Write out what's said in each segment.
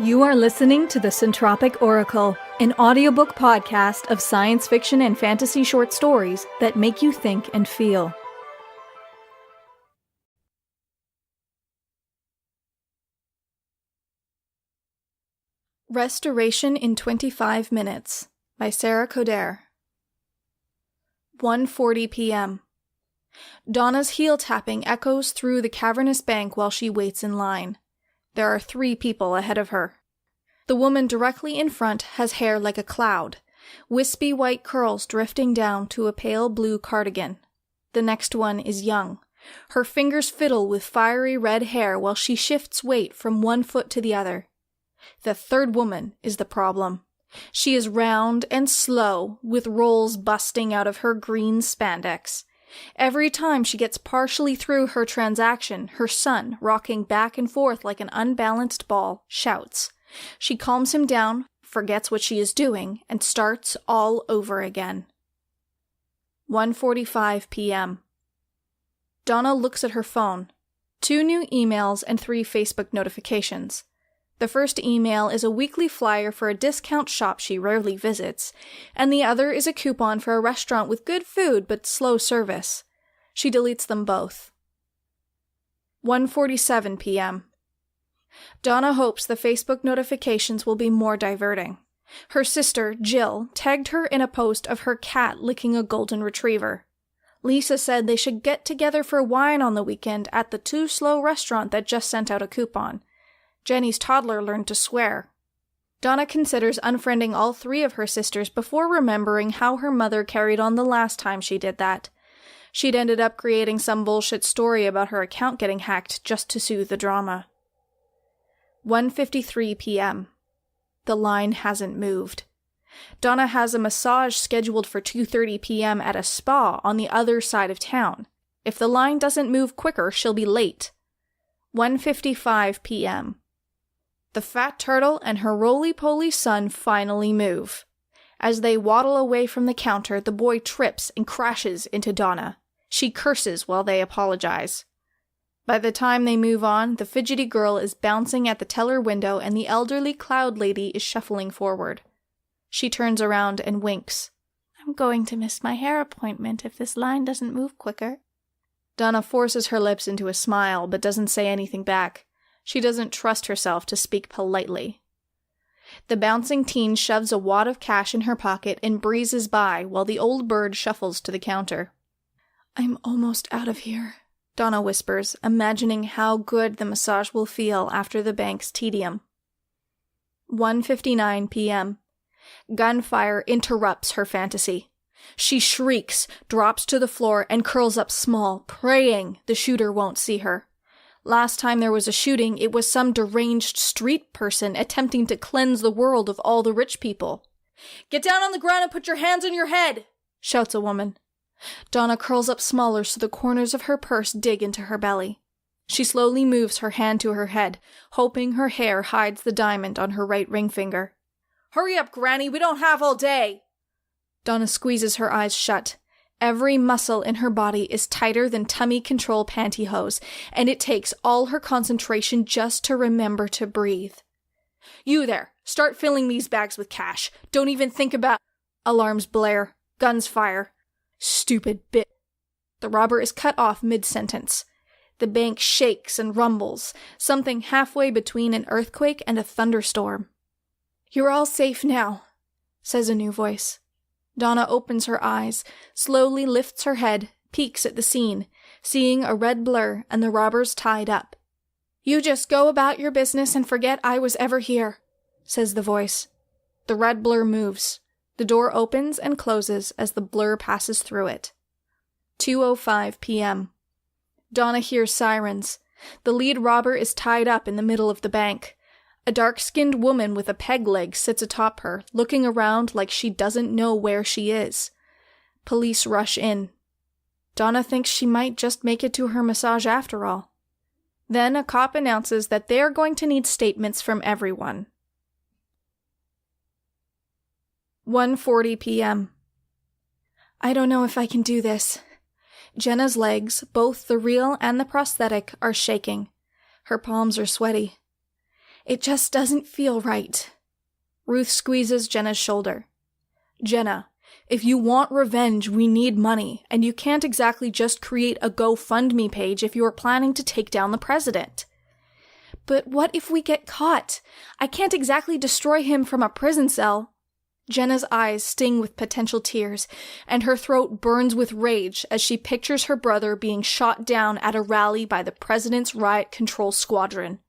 You are listening to the Centropic Oracle, an audiobook podcast of science fiction and fantasy short stories that make you think and feel. Restoration in 25 Minutes by Sara Codair. 1:40 p.m. Donna's heel tapping echoes through the cavernous bank while she waits in line. There are 3 people ahead of her. The woman directly in front has hair like a cloud, wispy white curls drifting down to a pale blue cardigan. The next one is young. Her fingers fiddle with fiery red hair while she shifts weight from one foot to the other. The third woman is the problem. She is round and slow, with rolls busting out of her green spandex. Every time she gets partially through her transaction, her son, rocking back and forth like an unbalanced ball, shouts. She calms him down, forgets what she is doing, and starts all over again. 1:45 p.m. Donna looks at her phone. 2 new emails and 3 Facebook notifications. The first email is a weekly flyer for a discount shop she rarely visits, and the other is a coupon for a restaurant with good food but slow service. She deletes them both. 1:47 p.m. Donna hopes the Facebook notifications will be more diverting. Her sister, Jill, tagged her in a post of her cat licking a golden retriever. Lisa said they should get together for wine on the weekend at the Too Slow restaurant that just sent out a coupon. Jenny's toddler learned to swear. Donna considers unfriending all 3 of her sisters before remembering how her mother carried on the last time she did that. She'd ended up creating some bullshit story about her account getting hacked just to soothe the drama. 1:53 p.m. The line hasn't moved. Donna has a massage scheduled for 2:30 p.m. at a spa on the other side of town. If the line doesn't move quicker, she'll be late. 1:55 p.m. The fat turtle and her roly-poly son finally move. As they waddle away from the counter, the boy trips and crashes into Donna. She curses while they apologize. By the time they move on, the fidgety girl is bouncing at the teller window and the elderly cloud lady is shuffling forward. She turns around and winks. "I'm going to miss my hair appointment if this line doesn't move quicker." Donna forces her lips into a smile but doesn't say anything back. She doesn't trust herself to speak politely. The bouncing teen shoves a wad of cash in her pocket and breezes by while the old bird shuffles to the counter. "I'm almost out of here," Donna whispers, imagining how good the massage will feel after the bank's tedium. 1:59 p.m. Gunfire interrupts her fantasy. She shrieks, drops to the floor, and curls up small, praying the shooter won't see her. Last time there was a shooting, it was some deranged street person attempting to cleanse the world of all the rich people. "Get down on the ground and put your hands on your head!" shouts a woman. Donna curls up smaller so the corners of her purse dig into her belly. She slowly moves her hand to her head, hoping her hair hides the diamond on her right ring finger. "Hurry up, Granny, we don't have all day!" Donna squeezes her eyes shut. Every muscle in her body is tighter than tummy control pantyhose, and it takes all her concentration just to remember to breathe. "You there, start filling these bags with cash. Don't even think about—" Alarms blare. Guns fire. "Stupid bit." The robber is cut off mid-sentence. The bank shakes and rumbles, something halfway between an earthquake and a thunderstorm. "You're all safe now," says a new voice. Donna opens her eyes, slowly lifts her head, peeks at the scene, seeing a red blur and the robbers tied up. "You just go about your business and forget I was ever here," says the voice. The red blur moves. The door opens and closes as the blur passes through it. 2:05 p.m. Donna hears sirens. The lead robber is tied up in the middle of the bank. A dark-skinned woman with a peg leg sits atop her, looking around like she doesn't know where she is. Police rush in. Donna thinks she might just make it to her massage after all. Then a cop announces that they are going to need statements from everyone. 1:40 p.m. I don't know if I can do this. Jenna's legs, both the real and the prosthetic, are shaking. Her palms are sweaty. It just doesn't feel right. Ruth squeezes Jenna's shoulder. Jenna, if you want revenge, we need money, and you can't exactly just create a GoFundMe page if you are planning to take down the president. But what if we get caught? I can't exactly destroy him from a prison cell. Jenna's eyes sting with potential tears, and her throat burns with rage as she pictures her brother being shot down at a rally by the president's riot control squadron.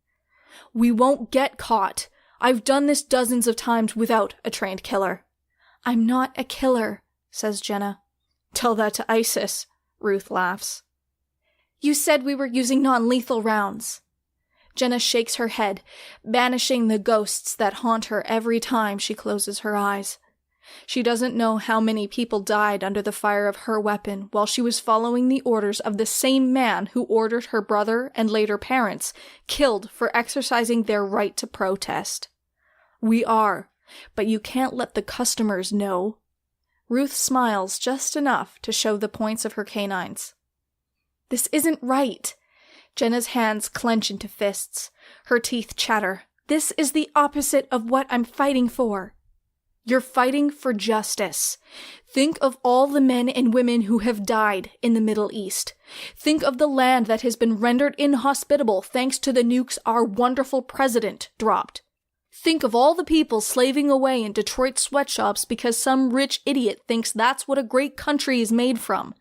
We won't get caught. I've done this dozens of times without a trained killer. I'm not a killer, says Jenna. Tell that to ISIS, Ruth laughs. You said we were using non-lethal rounds. Jenna shakes her head, banishing the ghosts that haunt her every time she closes her eyes. She doesn't know how many people died under the fire of her weapon while she was following the orders of the same man who ordered her brother and later parents killed for exercising their right to protest. We are, but you can't let the customers know. Ruth smiles just enough to show the points of her canines. This isn't right. Jenna's hands clench into fists. Her teeth chatter. This is the opposite of what I'm fighting for. You're fighting for justice. Think of all the men and women who have died in the Middle East. Think of the land that has been rendered inhospitable thanks to the nukes our wonderful president dropped. Think of all the people slaving away in Detroit sweatshops because some rich idiot thinks that's what a great country is made from.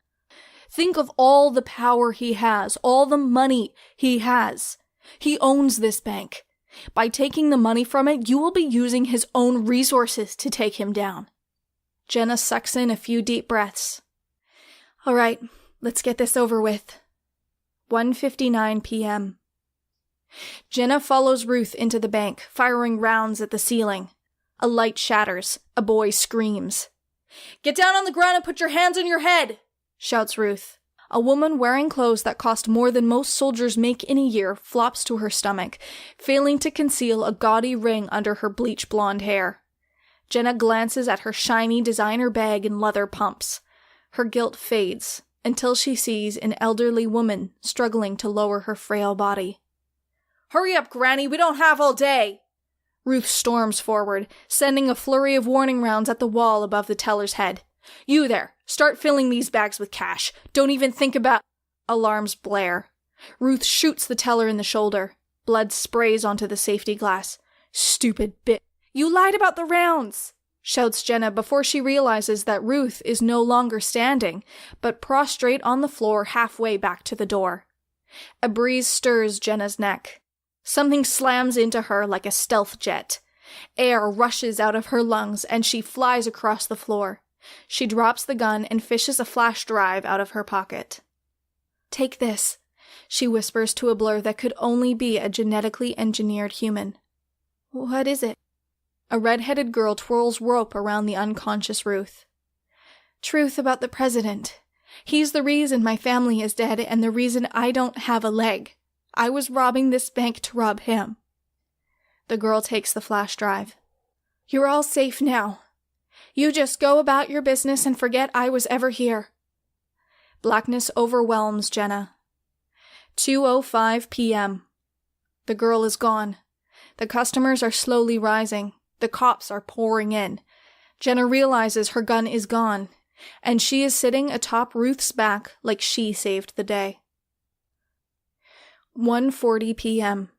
Think of all the power he has, all the money he has. He owns this bank. By taking the money from it, you will be using his own resources to take him down. Jenna sucks in a few deep breaths. All right, let's get this over with. 1:59 p.m. Jenna follows Ruth into the bank, firing rounds at the ceiling. A light shatters. A boy screams. Get down on the ground and put your hands on your head, shouts Ruth. A woman wearing clothes that cost more than most soldiers make in a year flops to her stomach, failing to conceal a gaudy ring under her bleach blonde hair. Jenna glances at her shiny designer bag and leather pumps. Her guilt fades until she sees an elderly woman struggling to lower her frail body. Hurry up, Granny, we don't have all day! Ruth storms forward, sending a flurry of warning rounds at the wall above the teller's head. You there, start filling these bags with cash. Don't even think about... Alarms blare. Ruth shoots the teller in the shoulder. Blood sprays onto the safety glass. Stupid bitch. You lied about the rounds, shouts Jenna before she realizes that Ruth is no longer standing, but prostrate on the floor halfway back to the door. A breeze stirs Jenna's neck. Something slams into her like a stealth jet. Air rushes out of her lungs and she flies across the floor. She drops the gun and fishes a flash drive out of her pocket. Take this, she whispers to a blur that could only be a genetically engineered human. What is it? A red-headed girl twirls rope around the unconscious Ruth. Truth about the president. He's the reason my family is dead and the reason I don't have a leg. I was robbing this bank to rob him. The girl takes the flash drive. You're all safe now. You just go about your business and forget I was ever here. Blackness overwhelms Jenna. 2:05 p.m. The girl is gone. The customers are slowly rising. The cops are pouring in. Jenna realizes her gun is gone, and she is sitting atop Ruth's back like she saved the day. 1:40 p.m.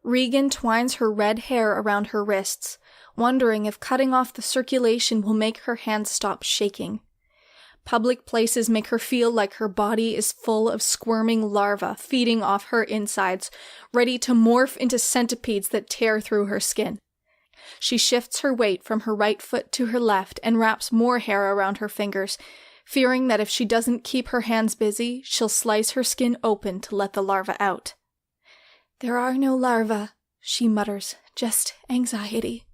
Regan twines her red hair around her wrists, wondering if cutting off the circulation will make her hands stop shaking. Public places make her feel like her body is full of squirming larvae feeding off her insides, ready to morph into centipedes that tear through her skin. She shifts her weight from her right foot to her left and wraps more hair around her fingers, fearing that if she doesn't keep her hands busy, she'll slice her skin open to let the larva out. There are no larvae, she mutters, just anxiety.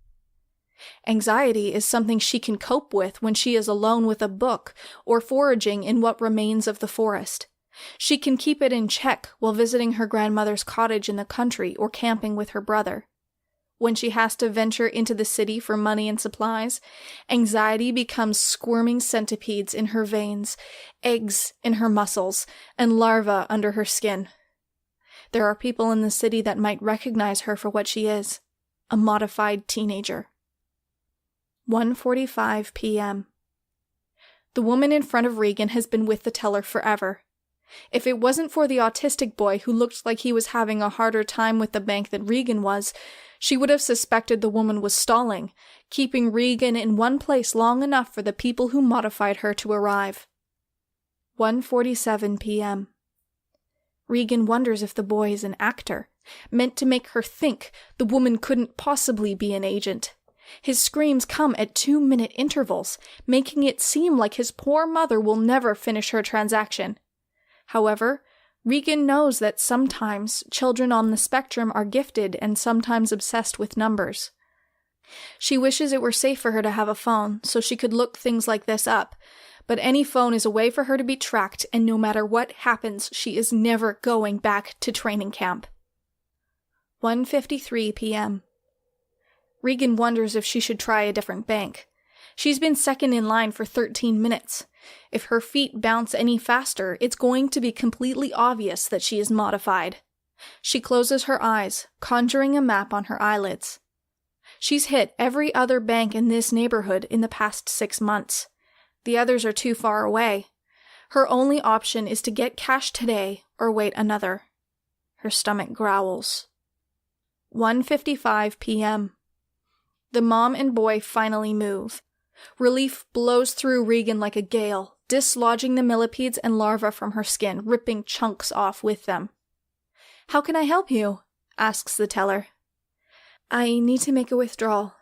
Anxiety is something she can cope with when she is alone with a book or foraging in what remains of the forest. She can keep it in check while visiting her grandmother's cottage in the country or camping with her brother. When she has to venture into the city for money and supplies, anxiety becomes squirming centipedes in her veins, eggs in her muscles, and larvae under her skin. There are people in the city that might recognize her for what she is, a modified teenager. 1:45 p.m. The woman in front of Regan has been with the teller forever. If it wasn't for the autistic boy who looked like he was having a harder time with the bank than Regan was, she would have suspected the woman was stalling, keeping Regan in one place long enough for the people who modified her to arrive. 1:47 p.m. Regan wonders if the boy is an actor, meant to make her think the woman couldn't possibly be an agent. His screams come at 2-minute intervals, making it seem like his poor mother will never finish her transaction. However, Regan knows that sometimes children on the spectrum are gifted and sometimes obsessed with numbers. She wishes it were safe for her to have a phone so she could look things like this up, but any phone is a way for her to be tracked, and no matter what happens, she is never going back to training camp. 1:53 p.m. Regan wonders if she should try a different bank. She's been second in line for 13 minutes. If her feet bounce any faster, it's going to be completely obvious that she is modified. She closes her eyes, conjuring a map on her eyelids. She's hit every other bank in this neighborhood in the past 6 months. The others are too far away. Her only option is to get cash today or wait another. Her stomach growls. 1:55 p.m. The mom and boy finally move. Relief blows through Regan like a gale, dislodging the millipedes and larvae from her skin, ripping chunks off with them. "How can I help you?" asks the teller. "I need to make a withdrawal."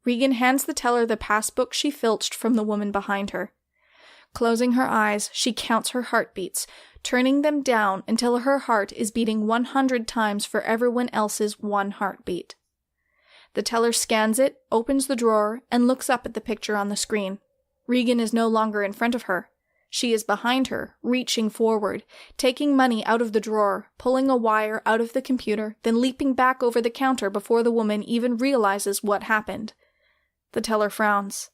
Regan hands the teller the passbook she filched from the woman behind her. Closing her eyes, she counts her heartbeats, turning them down until her heart is beating 100 times for everyone else's one heartbeat. The teller scans it, opens the drawer, and looks up at the picture on the screen. Regan is no longer in front of her. She is behind her, reaching forward, taking money out of the drawer, pulling a wire out of the computer, then leaping back over the counter before the woman even realizes what happened. The teller frowns.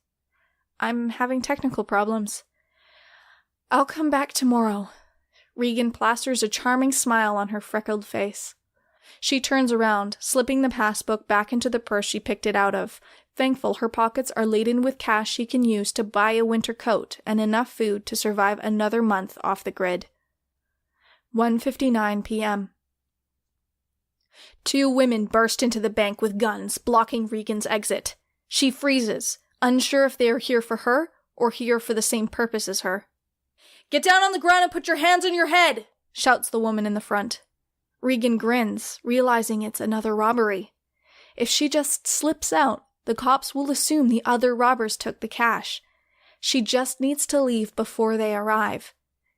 "I'm having technical problems." "I'll come back tomorrow." Regan plasters a charming smile on her freckled face. She turns around, slipping the passbook back into the purse she picked it out of, thankful her pockets are laden with cash she can use to buy a winter coat and enough food to survive another month off the grid. 1:59 p.m. 2 women burst into the bank with guns, blocking Regan's exit. She freezes, unsure if they are here for her or here for the same purpose as her. "Get down on the ground and put your hands on your head!" shouts the woman in the front. Regan grins, realizing it's another robbery. If she just slips out, the cops will assume the other robbers took the cash. She just needs to leave before they arrive.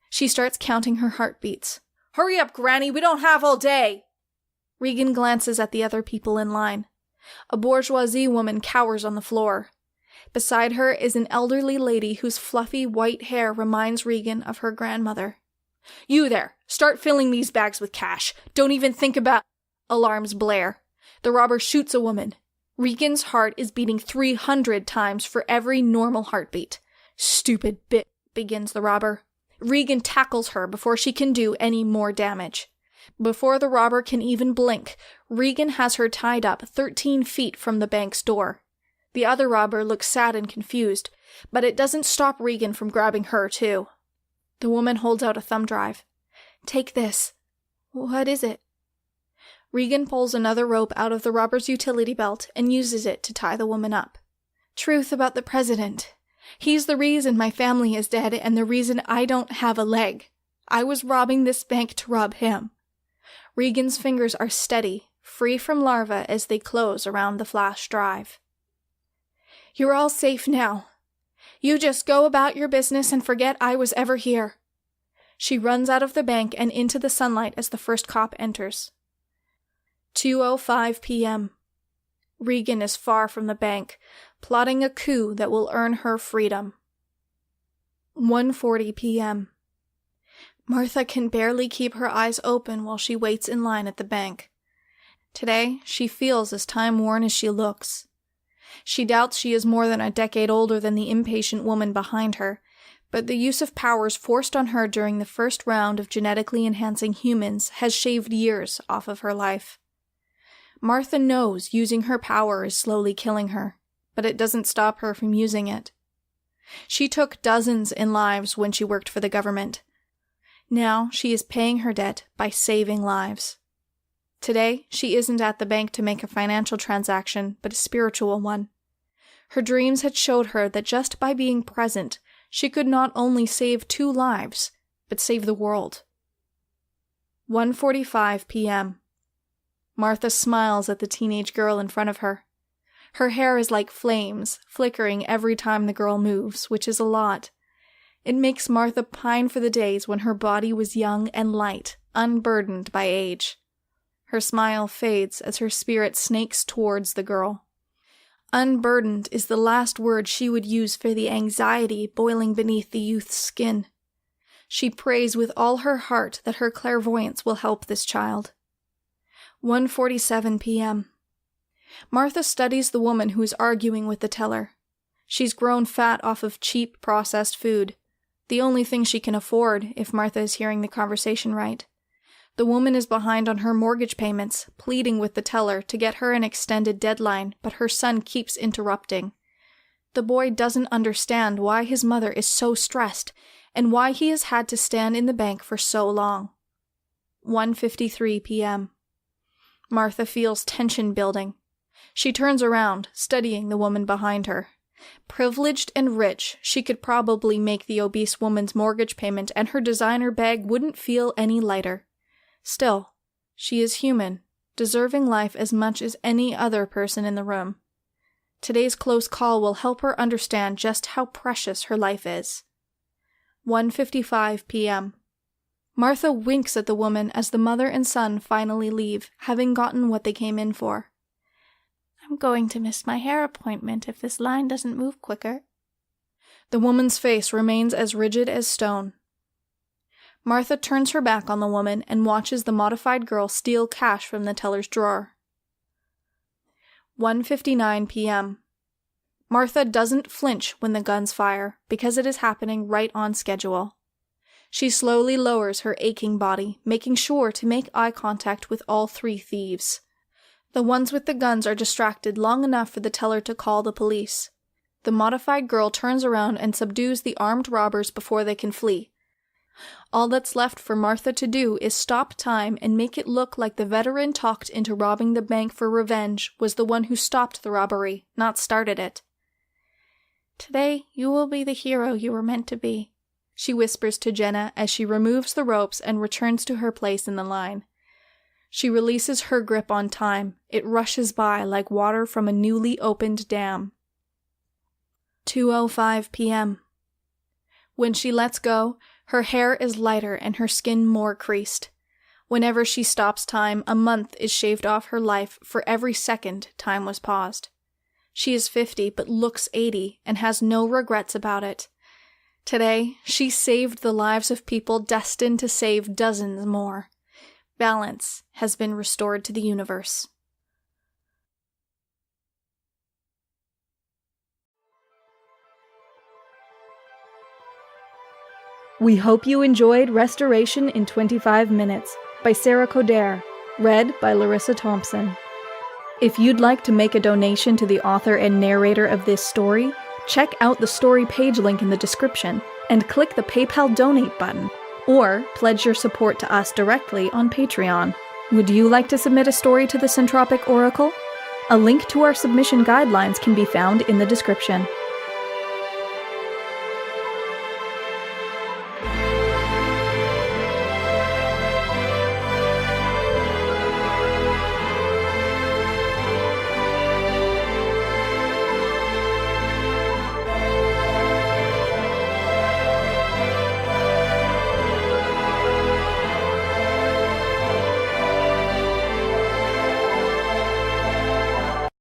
She starts counting her heartbeats. "Hurry up, Granny, we don't have all day!" Regan glances at the other people in line. A bourgeoisie woman cowers on the floor. Beside her is an elderly lady whose fluffy white hair reminds Regan of her grandmother. "You there! Start filling these bags with cash. Don't even think about—" Alarms blare. The robber shoots a woman. Regan's heart is beating 300 times for every normal heartbeat. "Stupid bitch," begins the robber. Regan tackles her before she can do any more damage. Before the robber can even blink, Regan has her tied up 13 feet from the bank's door. The other robber looks sad and confused, but it doesn't stop Regan from grabbing her too. The woman holds out a thumb drive. "Take this." "What is it?" Regan pulls another rope out of the robber's utility belt and uses it to tie the woman up. "Truth about the president. He's the reason my family is dead and the reason I don't have a leg. I was robbing this bank to rob him." Regan's fingers are steady, free from larvae as they close around the flash drive. "You're all safe now. You just go about your business and forget I was ever here." She runs out of the bank and into the sunlight as the first cop enters. 2:05 p.m. Regan is far from the bank, plotting a coup that will earn her freedom. 1:40 p.m. Martha can barely keep her eyes open while she waits in line at the bank. Today, she feels as time-worn as she looks. She doubts she is more than a decade older than the impatient woman behind her, But the use of powers forced on her during the first round of genetically enhancing humans has shaved years off of her life. Martha knows using her power is slowly killing her, but it doesn't stop her from using it. She took dozens in lives when she worked for the government. Now she is paying her debt by saving lives. Today, she isn't at the bank to make a financial transaction, but a spiritual one. Her dreams had showed her that just by being present, she could not only save 2 lives, but save the world. 1:45 p.m. Martha smiles at the teenage girl in front of her. Her hair is like flames, flickering every time the girl moves, which is a lot. It makes Martha pine for the days when her body was young and light, unburdened by age. Her smile fades as her spirit snakes towards the girl. Unburdened is the last word she would use for the anxiety boiling beneath the youth's skin. She prays with all her heart that her clairvoyance will help this child. 1:47 p.m. Martha studies the woman who is arguing with the teller. She's grown fat off of cheap, processed food. The only thing she can afford, if Martha is hearing the conversation right. The woman is behind on her mortgage payments, pleading with the teller to get her an extended deadline, but her son keeps interrupting. The boy doesn't understand why his mother is so stressed, and why he has had to stand in the bank for so long. 1:53 p.m. Martha feels tension building. She turns around, studying the woman behind her. Privileged and rich, she could probably make the obese woman's mortgage payment, and her designer bag wouldn't feel any lighter. Still, she is human, deserving life as much as any other person in the room. Today's close call will help her understand just how precious her life is. 1:55 p.m. Martha winks at the woman as the mother and son finally leave, having gotten what they came in for. "I'm going to miss my hair appointment if this line doesn't move quicker." The woman's face remains as rigid as stone. Martha turns her back on the woman and watches the modified girl steal cash from the teller's drawer. 1:59 p.m. Martha doesn't flinch when the guns fire, because it is happening right on schedule. She slowly lowers her aching body, making sure to make eye contact with all 3 thieves. The ones with the guns are distracted long enough for the teller to call the police. The modified girl turns around and subdues the armed robbers before they can flee. All that's left for Martha to do is stop time and make it look like the veteran talked into robbing the bank for revenge was the one who stopped the robbery, not started it. "Today you will be the hero you were meant to be," she whispers to Jenna as she removes the ropes and returns to her place in the line. She releases her grip on time. It rushes by like water from a newly opened dam. 2:05 p.m. When she lets go, her hair is lighter and her skin more creased. Whenever she stops time, a month is shaved off her life for every second time was paused. She is 50 but looks 80 and has no regrets about it. Today, she saved the lives of people destined to save dozens more. Balance has been restored to the universe. We hope you enjoyed Restoration in 25 Minutes by Sara Codair, read by Larissa Thompson. If you'd like to make a donation to the author and narrator of this story, check out the story page link in the description and click the PayPal donate button, or pledge your support to us directly on Patreon. Would you like to submit a story to the Centropic Oracle? A link to our submission guidelines can be found in the description.